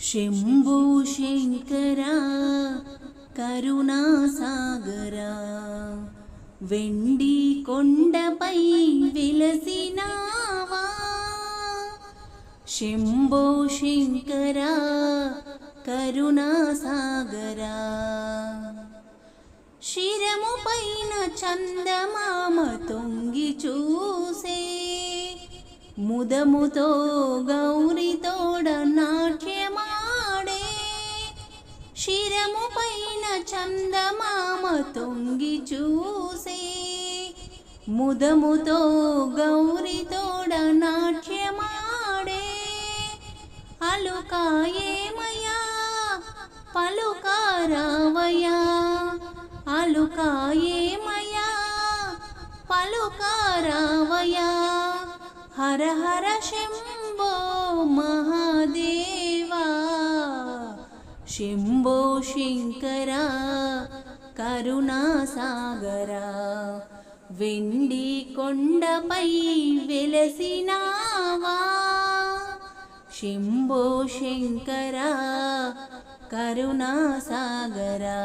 శంభో శంకరా కరుణాసాగరా వెండి కొండపై వెలసినావా. శంభో శంకరా కరుణాసాగరా శిరము పైన చందమామ తొంగి చూసే ముదముతో గౌరితోడ నాట్యమాడే. శిరము పైన చందమామ తొంగి చూసే ముదముతో గౌరితోడ నాట్యమాడే. అలుకాయేమయా పలుకారావయా, అలుకాయేమయా పలుకారావయా. హర హర శంభో మహాదేవా. శంభో శంకరా కరుణాసాగరా వెండి కొండపై వెలసినావా. శంభో శంకరా కరుణాసాగరా.